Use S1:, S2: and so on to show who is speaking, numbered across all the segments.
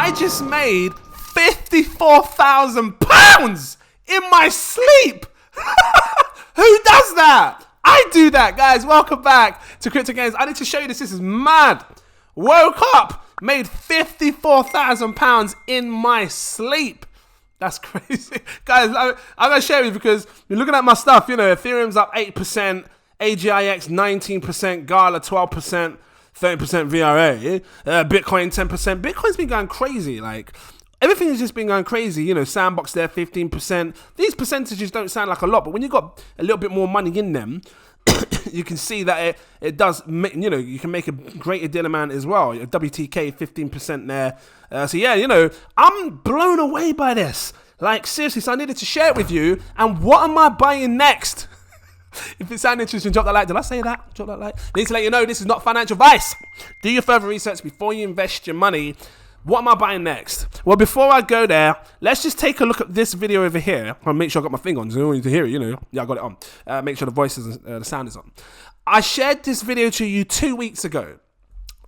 S1: I just made £54,000 in my sleep. Who does that? I do that, guys. Welcome back to cryptogains. I need to show you this. This is mad. Woke up, made £54,000 in my sleep. That's crazy. Guys, I'm going to share with you because you're looking at my stuff. You know, Ethereum's up 8%, AGIX 19%, Gala 12%, 30% VRA, Bitcoin 10%. Bitcoin's been going crazy. Like, everything has just been going crazy. You know, Sandbox there, 15%. These percentages don't sound like a lot, but when you've got a little bit more money in them, you can see that it does make, you know, you can make a greater deal amount as well. WTK 15% there. So yeah, you know, I'm blown away by this. Like, seriously, so I needed to share it with you. And what am I buying next? If it sounds interesting, drop that like. Did I say that? Drop that like. I need to let you know this is not financial advice. Do your further research before you invest your money. What am I buying next? Well, before I go there, let's just take a look at this video over here. I'll make sure I got my thing on, so you don't need to hear it, you know. Yeah, I got it on. Make sure the voice is, the sound is on. I shared this video to you 2 weeks ago,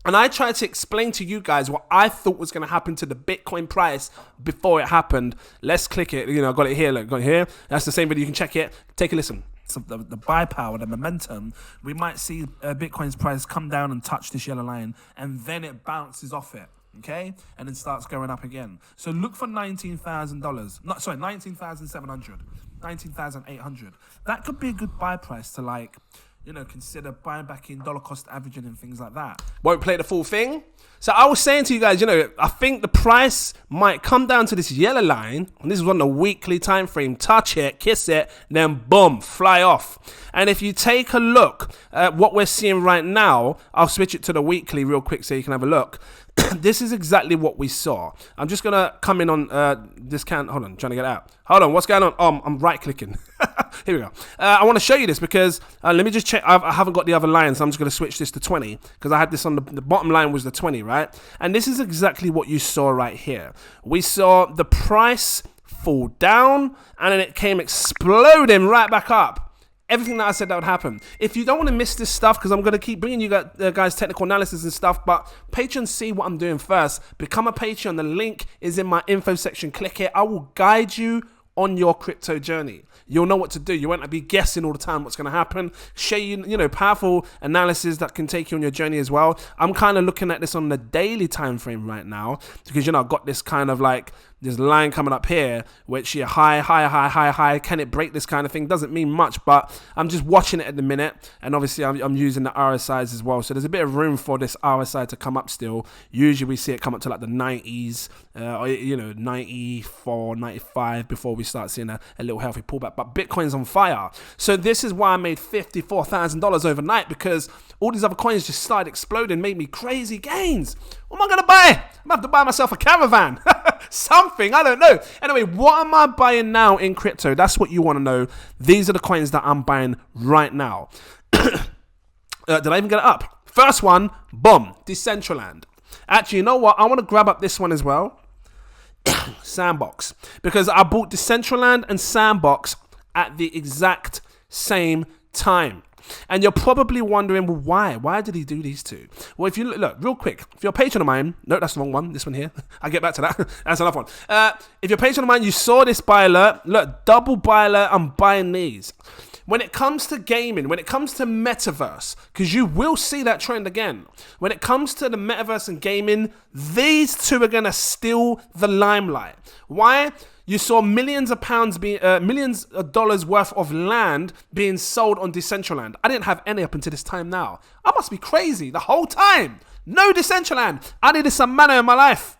S1: and I tried to explain to you guys what I thought was going to happen to the Bitcoin price before it happened. Let's click it. You know, I got it here. Look, got it here. That's the same video. You can check it. Take a listen. So the buy power, the momentum, we might see Bitcoin's price come down and touch this yellow line, and then it bounces off it, okay? And then starts going up again. So look for $19,000. Not sorry, 19,700, 19,800. That could be a good buy price to, like, you know, consider buying back in dollar cost averaging and things like that. Won't play the full thing. So I was saying to you guys, you know, I think the price might come down to this yellow line, and this is on the weekly time frame. Touch it, kiss it, then boom, fly off. And if you take a look at what we're seeing right now, I'll switch it to the weekly real quick so you can have a look. This is exactly what we saw. I'm just gonna come in on this can. Hold on, trying to get out. Hold on, what's going on? Oh, I'm right clicking. Here we go. I want to show you this because let me just check. I haven't got the other line, so I'm just gonna switch this to 20 because I had this on the bottom line was the 20, right? And this is exactly what you saw right here. We saw the price fall down, and then it came exploding right back up. Everything that I said that would happen. If you don't want to miss this stuff, because I'm going to keep bringing you guys technical analysis and stuff, but Patreon, see what I'm doing first. Become a Patreon. The link is in my info section. Click it. I will guide you on your crypto journey. You'll know what to do. You won't be guessing all the time what's going to happen. Share you know, powerful analysis that can take you on your journey as well. I'm kind of looking at this on the daily time frame right now because, you know, I've got this kind of like this line coming up here, which yeah, high. Can it break this kind of thing? Doesn't mean much, but I'm just watching it at the minute. And obviously I'm using the RSIs as well. So there's a bit of room for this RSI to come up still. Usually we see it come up to like the 90s, or, you know, 94, 95 before we start seeing a little healthy pullback. But Bitcoin's on fire. So this is why I made $54,000 overnight, because all these other coins just started exploding, made me crazy gains. What am I going to buy? I'm going to have to buy myself a caravan. Something, I don't know. Anyway, what am I buying now in crypto? That's what you want to know. These are the coins that I'm buying right now. Did I even get it up? First one, boom, Decentraland. Actually, you know what? I want to grab up this one as well. Sandbox. Because I bought Decentraland and Sandbox at the exact same time. And you're probably wondering, well, why? Why did he do these two? Well, if you look real quick, if you're a patron of mine, no, that's the wrong one. This one here. I'll get back to that. That's another one. If you're a patron of mine, you saw this buy alert. Look, double buy alert. I'm buying these. When it comes to gaming, when it comes to metaverse, because you will see that trend again. When it comes to the metaverse and gaming, these two are going to steal the limelight. Why? You saw millions of dollars worth of land being sold on Decentraland. I didn't have any up until this time now. I must be crazy the whole time. No Decentraland. I needed some mana in my life.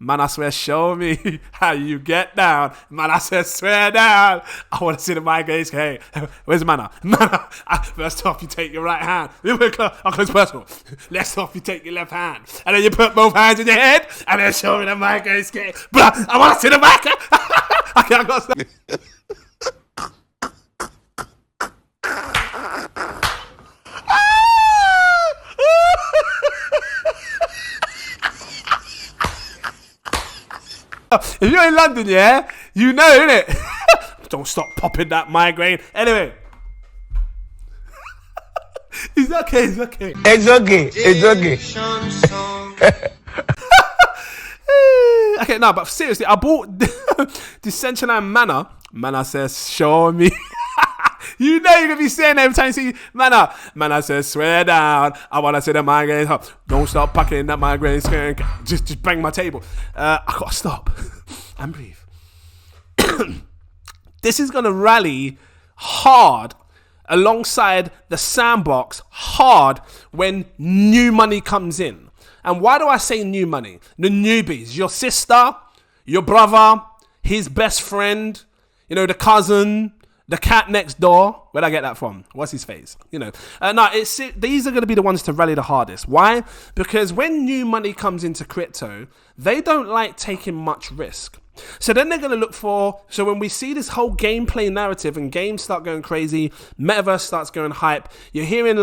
S1: Man, I swear, show me how you get down. Man, I said, swear down. I want to see the migraines. Hey, where's mana? Mana. First off, you take your right hand. I'll close personal. Next off, you take your left hand. And then you put both hands in your head. And then show me the migraines. But I want to see the mic. Okay, I got to If you're in London, yeah, you know, innit? Don't stop popping that migraine. Anyway. It's okay.
S2: It's okay.
S1: Okay, no, but seriously, I bought Decentraland Mana. Mana says, show me. You know you're going to be saying every time you see Mana. Mana says, swear down. I want to see the migraines up. Don't stop packing that migraines. Just bang my table. I got to stop and breathe. This is going to rally hard alongside the sandbox hard when new money comes in. And why do I say new money? The newbies, your sister, your brother, his best friend, you know, the cousin, the cat next door. Where'd I get that from? What's his face? You know, these are going to be the ones to rally the hardest. Why? Because when new money comes into crypto, they don't like taking much risk. So then they're going to look for, so when we see this whole gameplay narrative and games start going crazy, metaverse starts going hype, you're hearing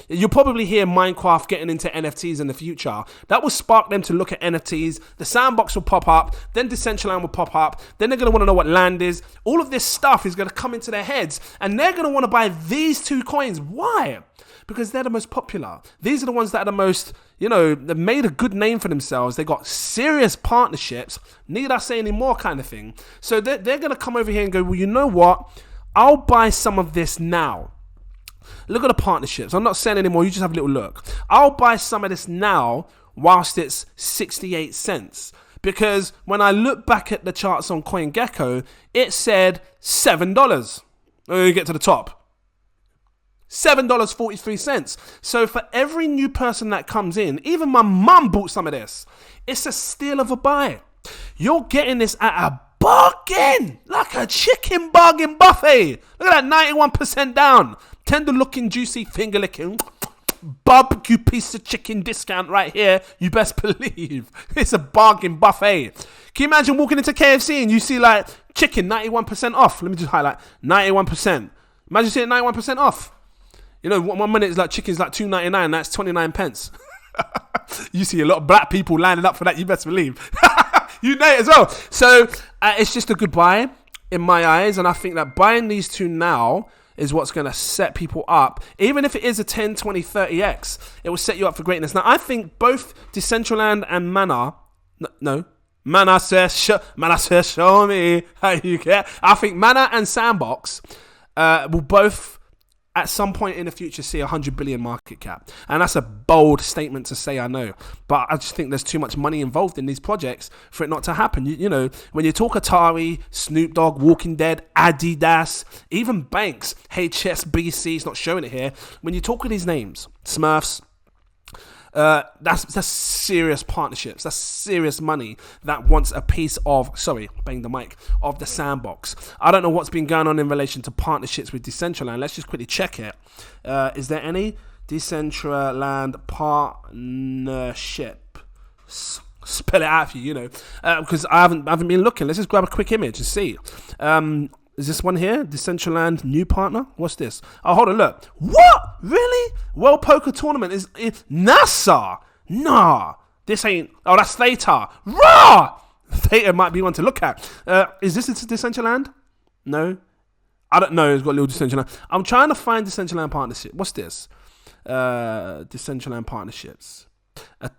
S1: you'll probably hear Minecraft getting into NFTs in the future. That will spark them to look at NFTs. The sandbox will pop up, then Decentraland will pop up, then they're going to want to know what land is. All of this stuff is going to come into their heads and they're going to want to buy these two coins. Why? Because they're the most popular. These are the ones that are the most, you know, they've made a good name for themselves. They got serious partnerships. Need I say any more kind of thing. So they're going to come over here and go, well, you know what? I'll buy some of this now. Look at the partnerships. I'm not saying anymore. You just have a little look. I'll buy some of this now whilst it's 68 cents. Because when I look back at the charts on CoinGecko, it said $7. Let me get to the top. $7.43. So for every new person that comes in, even my mum bought some of this. It's a steal of a buy. You're getting this at a bargain, like a chicken bargain buffet. Look at that, 91% down. Tender looking, juicy, finger licking, barbecue piece of chicken discount right here. You best believe it's a bargain buffet. Can you imagine walking into KFC and you see like chicken 91% off? Let me just highlight 91%. Imagine seeing 91% off. You know, 1 minute is like chicken's like $2.99. That's 29 pence. You see a lot of black people lining up for that. You best believe. You know it as well. So it's just a good buy in my eyes. And I think that buying these two now is what's going to set people up. Even if it is a 10, 20, 30x, it will set you up for greatness. Now, I think both Decentraland and Mana, Mana says, show me how you get. I think Mana and Sandbox will both at some point in the future see 100 billion market cap. And that's a bold statement to say, I know. But I just think there's too much money involved in these projects for it not to happen. You know, when you talk Atari, Snoop Dogg, Walking Dead, Adidas, even banks, HSBC, it's not showing it here. When you talk of these names, Smurfs, that's serious partnerships. That's serious money that wants a piece of, bang the mic, of the sandbox. I don't know what's been going on in relation to partnerships with Decentraland. Let's just quickly check it. Is there any Decentraland partnership? Spell it out for you, you know, because I haven't been looking. Let's just grab a quick image and see. Is this one here? Decentraland new partner? What's this? Oh, hold on, look. What? Really? World Poker Tournament is NASA? Nah. This ain't. Oh, that's Theta. Raw! Theta might be one to look at. Is this Decentraland? No. I don't know. It's got a little Decentraland. I'm trying to find Decentraland partnership. What's this? Decentraland partnerships.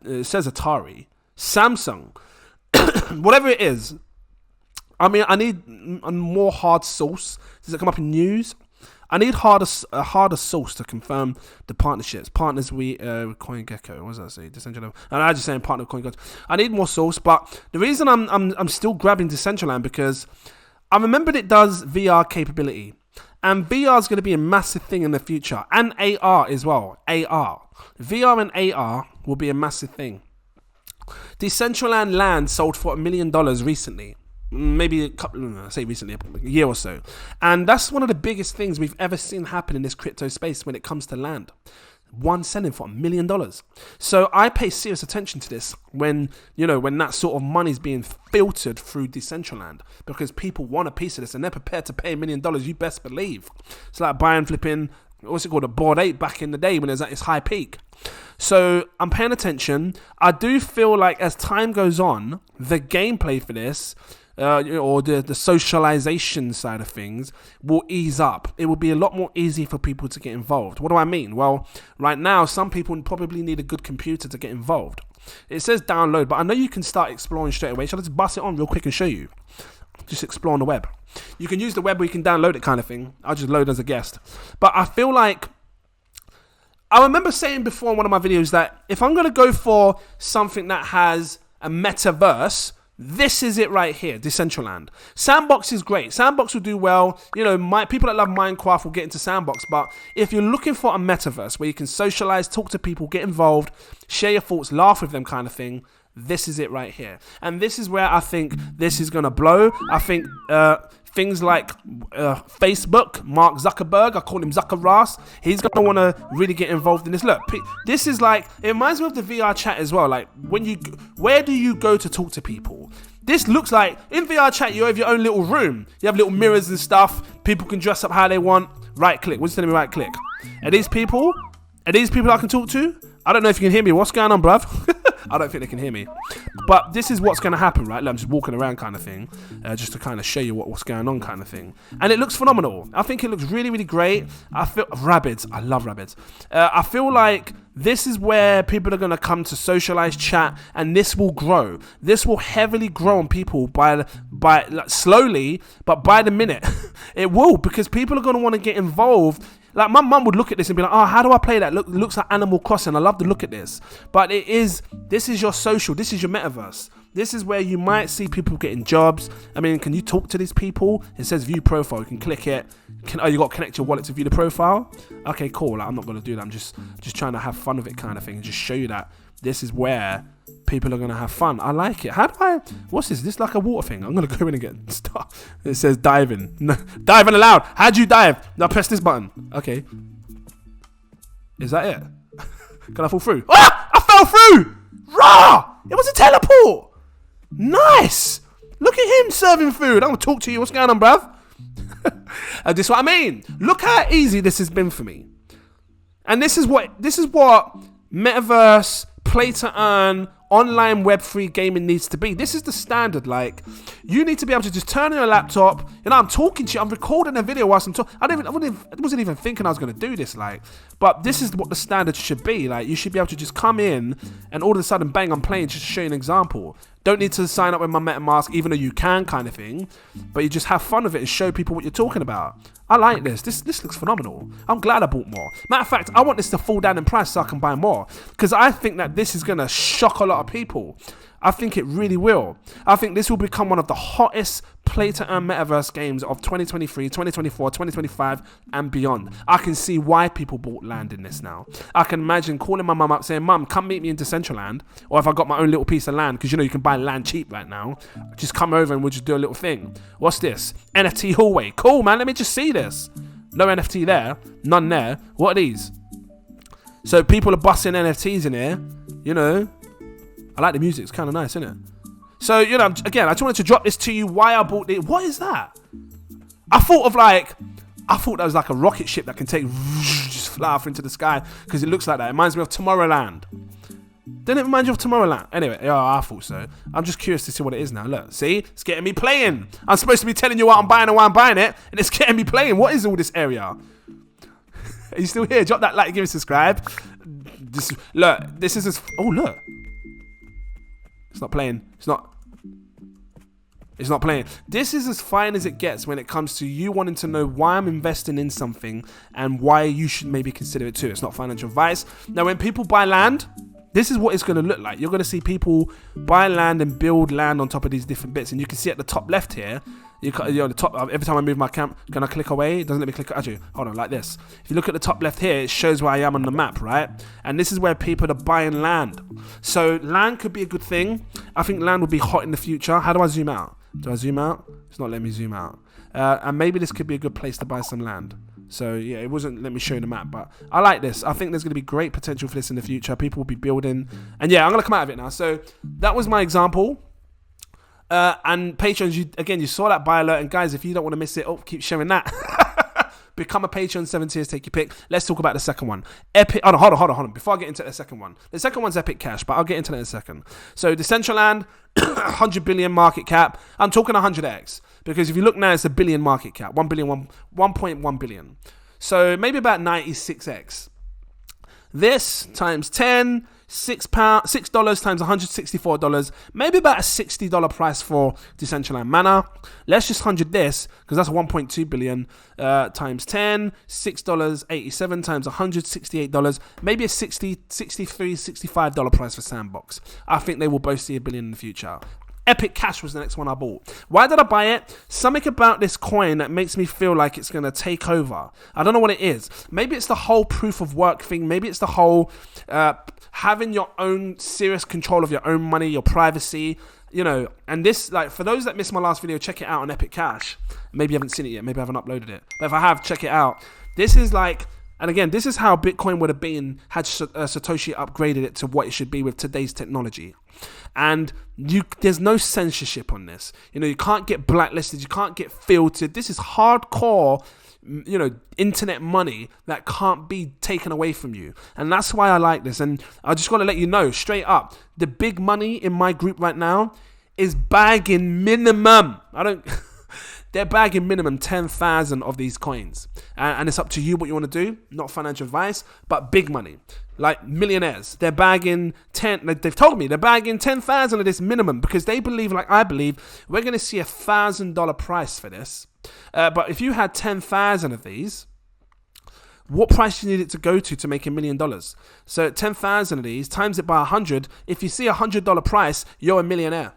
S1: It says Atari. Samsung. Whatever it is. I mean, I need a more hard source. Does it come up in news? I need a harder source to confirm the partnerships. Partners with CoinGecko. What does that say? Decentraland. And I'm just saying partner with CoinGecko. I need more source, but the reason I'm still grabbing Decentraland because I remembered it does VR capability, and VR is going to be a massive thing in the future, and AR as well. AR, VR and AR will be a massive thing. Decentraland land sold for $1 million recently. Maybe a year or so. And that's one of the biggest things we've ever seen happen in this crypto space when it comes to land. One selling for $1 million. So I pay serious attention to this when that sort of money is being filtered through Decentraland, because people want a piece of this and they're prepared to pay $1 million, you best believe. It's like buying flipping, what's it called, a Bored Ape back in the day when it was at its high peak. So I'm paying attention. I do feel like as time goes on, the gameplay for this or the socialization side of things will ease up. It will be a lot more easy for people to get involved. What do I mean? Well, right now, some people probably need a good computer to get involved. It says download, but I know you can start exploring straight away. Shall I just bust it on real quick and show you? Just explore on the web. You can use the web where you can download it kind of thing. I'll just load as a guest. But I feel like, I remember saying before in one of my videos that if I'm going to go for something that has a metaverse, this is it right here, Decentraland. Sandbox is great. Sandbox will do well. You know, people that love Minecraft will get into Sandbox. But if you're looking for a metaverse where you can socialize, talk to people, get involved, share your thoughts, laugh with them kind of thing, this is it right here. And this is where I think this is going to blow. I think things like Facebook, Mark Zuckerberg, I call him Zuckerras, he's going to want to really get involved in this. Look, this is like, it reminds me of the VR chat as well. Like, where do you go to talk to people? This looks like, in VR chat, you have your own little room. You have little mirrors and stuff. People can dress up how they want. Right click. What's telling me right click? Are these people I can talk to? I don't know if you can hear me. What's going on, bruv? I don't think they can hear me. But this is what's going to happen, right? I'm just walking around kind of thing, just to kind of show you what's going on kind of thing. And it looks phenomenal. I think it looks really, really great. I feel rabbids. I love rabbids. I feel like this is where people are going to come to socialize, chat, and this will grow. This will heavily grow on people by like, slowly, but by the minute. It will, because people are going to want to get involved. Like, my mum would look at this and be like, oh, how do I play that? Looks like Animal Crossing. I love to look at this. But this is your social. This is your metaverse. This is where you might see people getting jobs. I mean, can you talk to these people? It says view profile. You can click it. You got to connect your wallet to view the profile? Okay, cool. Like, I'm not going to do that. I'm just trying to have fun with it kind of thing and just show you that this is where people are going to have fun. I like it. What's this? Is this like a water thing? I'm going to go in and get stuff. It says diving. No, diving allowed. How do you dive? Now press this button. Okay. Is that it? Can I fall through? Ah! I fell through! Rah! It was a teleport! Nice! Look at him serving food. I'm going to talk to you. What's going on, bruv? This is what I mean. Look how easy this has been for me. And this is what metaverse, play to earn, online Web3 gaming needs to be. This is the standard. Like, you need to be able to just turn on your laptop. You know, I'm talking to you. I'm recording a video whilst I'm talking. I wasn't even thinking I was going to do this. Like, but this is what the standard should be. Like, you should be able to just come in and all of a sudden, bang, I'm playing, just to show you an example. Don't need to sign up with my MetaMask, even though you can, kind of thing. But you just have fun with it and show people what you're talking about. I like this. This looks phenomenal. I'm glad I bought more. Matter of fact, I want this to fall down in price so I can buy more. Because I think that this is going to shock a lot of people. I think it really will. I think this will become one of the hottest play-to-earn metaverse games of 2023, 2024, 2025, and beyond. I can see why people bought land in this now. I can imagine calling my mum up saying, Mum, come meet me in Decentraland. Or if I got my own little piece of land, because you know you can buy land cheap right now, just come over and we'll just do a little thing. What's this? NFT hallway. Cool, man. Let me just see this. No NFT there. None there. What are these? So people are busting NFTs in here. You know. I like the music. It's kind of nice, isn't it? So, you know, again, I just wanted to drop this to you. Why I bought it. What is that? I thought that was like a rocket ship that can just fly off into the sky, because it looks like that. It reminds me of Tomorrowland. Didn't it remind you of Tomorrowland? Anyway, yeah, I thought so. I'm just curious to see what it is now. Look, see? It's getting me playing. I'm supposed to be telling you what I'm buying and why I'm buying it, and it's getting me playing. What is all this area? Are you still here? Drop that like, give me a subscribe. This is... Oh, look. It's not playing. It's not playing. This is as fine as it gets when it comes to you wanting to know why I'm investing in something and why you should maybe consider it too. It's not financial advice. Now, when people buy land, this is what it's going to look like. You're going to see people buy land and build land on top of these different bits. And you can see at the top left here, the top. Every time I move my cam, can I click away? It doesn't let me click. Actually, hold on, like this. If you look at the top left here, it shows where I am on the map, right? And this is where people are buying land. So land could be a good thing. I think land would be hot in the future. How do I zoom out? Do I zoom out? It's not letting me zoom out. And maybe this could be a good place to buy some land. So yeah, it wasn't let me show you the map, but I like this. I think there's going to be great potential for this in the future. People will be building, and yeah, I'm going to come out of it now. So that was my example. And patrons, you saw that buy alert. And guys, if you don't want to miss it, keep sharing that. become a Patreon, 7 tiers, take your pick. Let's talk about the second one. Epic. Oh, no, hold on. Before I get into the second one, the second one's Epic Cash, but I'll get into that in a second. So Decentraland, 100 billion market cap. I'm talking 100x because if you look now, it's a billion market cap, 1.1 billion. So maybe about 96x. This times 10, $6 times $164, maybe about a $60 price for Decentraland Mana. Let's just 100 this, because that's 1.2 billion times 10, $6.87 times $168, maybe a $63, $65 price for Sandbox. I think they will both see $1 billion in the future. Epic Cash was the next one I bought. Why did I buy it? Something about this coin that makes me feel like it's going to take over. I don't know what it is. Maybe it's the whole proof of work thing. Maybe it's the whole having your own serious control of your own money, your privacy, you know. And this, like, for those that missed my last video, check it out on Epic Cash. Maybe you haven't seen it yet. Maybe I haven't uploaded it. But if I have, check it out. This is like... And again, this is how Bitcoin would have been had Satoshi upgraded it to what it should be with today's technology. And there's no censorship on this. You know, you can't get blacklisted. You can't get filtered. This is hardcore, you know, internet money that can't be taken away from you. And that's why I like this. And I just want to let you know straight up, the big money in my group right now is bagging minimum. They're bagging minimum 10,000 of these coins. And it's up to you what you want to do. Not financial advice, but big money. Like millionaires. They're bagging they've told me they're bagging 10,000 of this minimum because they believe, like I believe, we're going to see $1,000 price for this. But if you had 10,000 of these, what price do you need it to go to make $1 million? So 10,000 of these, times it by 100. If you see $100 price, you're a millionaire.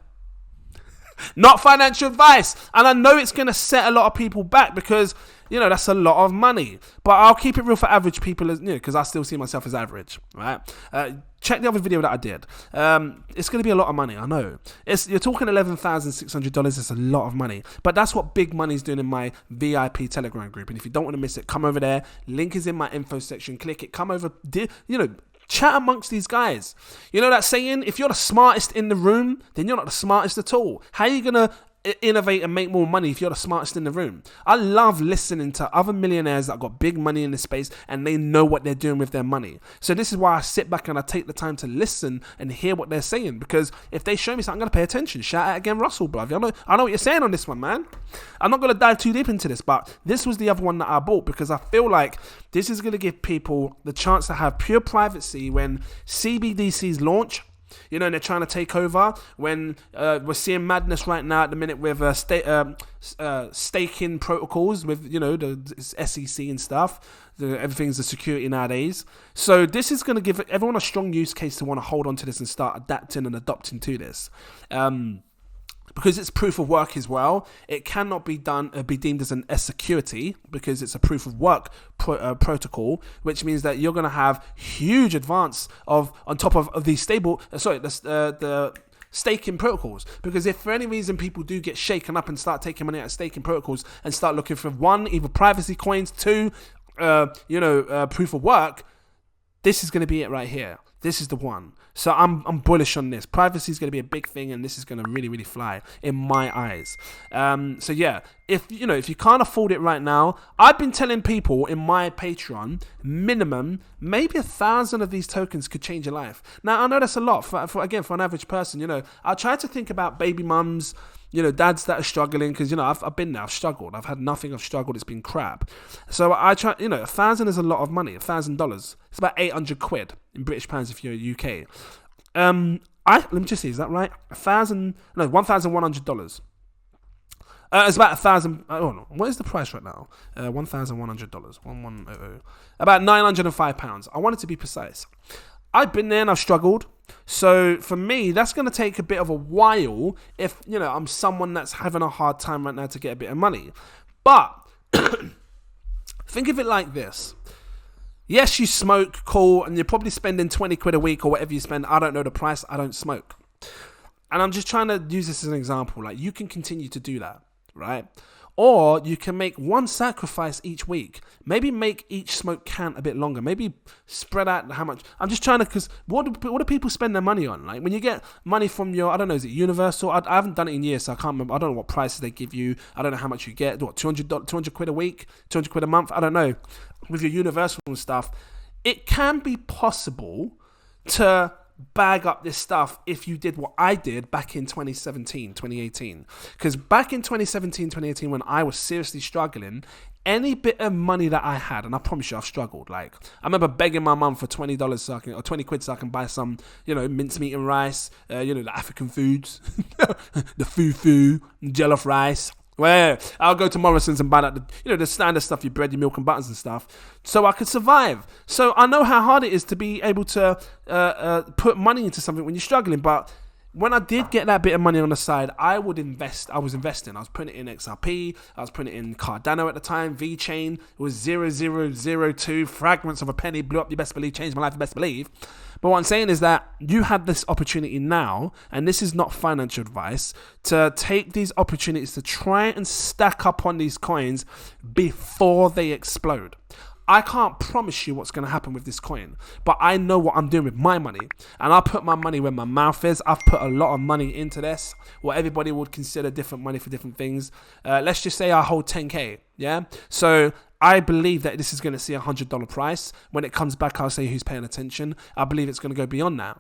S1: Not financial advice. And I know it's going to set a lot of people back because, you know, that's a lot of money. But I'll keep it real for average people, as you know, because I still see myself as average, right? Check the other video that I did. It's going to be a lot of money, I know. You're talking $11,600. It's a lot of money. But that's what big money is doing in my VIP Telegram group. And if you don't want to miss it, come over there. Link is in my info section. Click it. Come over. You know, chat amongst these guys. You know that saying, if you're the smartest in the room, then you're not the smartest at all. How are you going to innovate and make more money if you're the smartest in the room? I love listening to other millionaires that got big money in this space and they know what they're doing with their money. So this is why I sit back and I take the time to listen and hear what they're saying, because if they show me something, I'm going to pay attention. Shout out again, Russell, bruv. I know what you're saying on this one, man. I'm not going to dive too deep into this, but this was the other one that I bought because I feel like this is going to give people the chance to have pure privacy when CBDCs launch. You know, and they're trying to take over. When we're seeing madness right now at the minute with staking protocols with, you know, the SEC and stuff. Everything's a security nowadays. So this is going to give everyone a strong use case to want to hold on to this and start adapting and adopting to this. Because it's proof of work as well, it cannot be deemed as a security because it's a proof of work protocol, which means that you're going to have huge advance on top of the staking protocols. Because if for any reason people do get shaken up and start taking money out of staking protocols and start looking for one, either privacy coins, two, proof of work, this is going to be it right here. This is the one. So I'm bullish on this. Privacy is going to be a big thing, and this is going to really, really fly in my eyes. So yeah, if you can't afford it right now, I've been telling people in my Patreon, minimum, maybe 1,000 of these tokens could change your life. Now I know that's a lot for an average person. You know, I try to think about baby mums, you know, dads that are struggling, because, you know, I've been there, I've struggled, I've had nothing, I've struggled, it's been crap. So I try, you know, 1,000 is a lot of money, $1,000. It's about 800 quid in British pounds if you're UK. Let me just see, is that right? $1,100. It's about 1,000. What is the price right now? $1,100. 1100. About £905. I want it to be precise. I've been there and I've struggled. So for me, that's going to take a bit of a while if, you know, I'm someone that's having a hard time right now to get a bit of money. But think of it like this. Yes, you smoke, cool, and you're probably spending 20 quid a week or whatever you spend. I don't know the price. I don't smoke. And I'm just trying to use this as an example. Like, you can continue to do that, right? Or you can make one sacrifice each week. Maybe make each smoke count a bit longer. Maybe spread out how much. I'm just trying to, because what do people spend their money on? Like when you get money from your, I don't know, is it Universal? I haven't done it in years, so I can't remember. I don't know what prices they give you. I don't know how much you get. What, 200 quid a week? 200 quid a month? I don't know. With your Universal and stuff, it can be possible to bag up this stuff if you did what I did back in 2017, 2018. Because back in 2017, 2018, when I was seriously struggling, any bit of money that I had, and I promise you I've struggled. Like, I remember begging my mum for $20 so I can, or 20 quid so I can buy some, mincemeat and rice, the African foods, the fufu, jollof rice. Well, I'll go to Morrison's and buy that, the standard stuff, your bread, your milk and butters and stuff, so I could survive. So I know how hard it is to be able to put money into something when you're struggling. But when I did get that bit of money on the side, I would invest. I was investing. I was putting it in XRP. I was putting it in Cardano at the time. VeChain. It was 0002 fragments of a penny. Blew up. You best believe. Changed my life. You best believe. But what I'm saying is that you have this opportunity now, and this is not financial advice, to take these opportunities to try and stack up on these coins before they explode. I can't promise you what's going to happen with this coin, but I know what I'm doing with my money, and I put my money where my mouth is. I've put a lot of money into this, what everybody would consider different money for different things. Let's just say I hold 10K, yeah? So I believe that this is going to see a $100 price. When it comes back, I'll say who's paying attention. I believe it's going to go beyond that.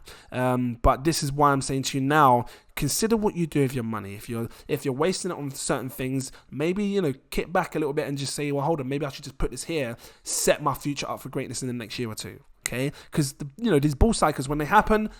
S1: But this is why I'm saying to you now, consider what you do with your money. If you're wasting it on certain things, maybe, kick back a little bit and just say, well, hold on, maybe I should just put this here, set my future up for greatness in the next year or two. Okay, because these bull cycles, when they happen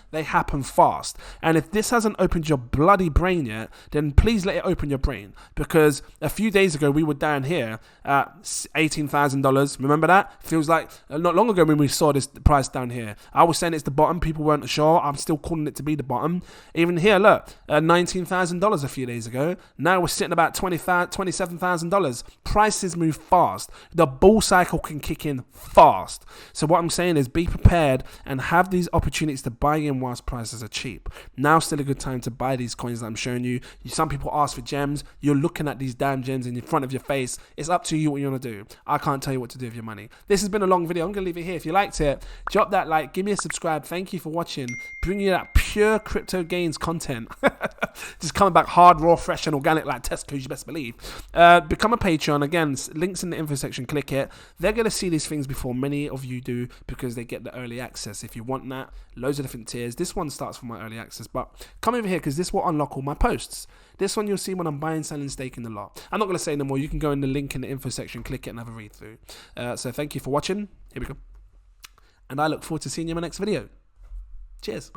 S1: fast. And if this hasn't opened your bloody brain yet, then please let it open your brain. Because a few days ago we were down here at $18,000. Remember that? Feels like not long ago when we saw this price down here. I was saying it's the bottom. People weren't sure. I'm still calling it to be the bottom. Even here, look, $19,000 a few days ago. Now we're sitting about $27,000. Prices move fast. The bull cycle can kick in fast. So what I'm saying is, be prepared and have these opportunities to buy in whilst prices are cheap. Now's still a good time to buy these coins that I'm showing you. Some people ask for gems. You're looking at these damn gems in front of your face. It's up to you what you want to do. I can't tell you what to do with your money. This has been a long video. I'm going to leave it here. If you liked it, drop that like, give me a subscribe. Thank you for watching. Bring you that pure crypto gains content. Just coming back hard, raw, fresh and organic like Tesco's, you best believe. Become a Patreon. Again, links in the info section. Click it. They're going to see these things before many of you do, because they get the early access. If you want that, loads of different tiers. This one starts from my early access, but come over here because this will unlock all my posts. This one you'll see when I'm buying, selling, staking the lot. I'm not going to say no more. You can go in the link in the info section, click it and have a read through. So thank you for watching. Here we go. And I look forward to seeing you in my next video. Cheers.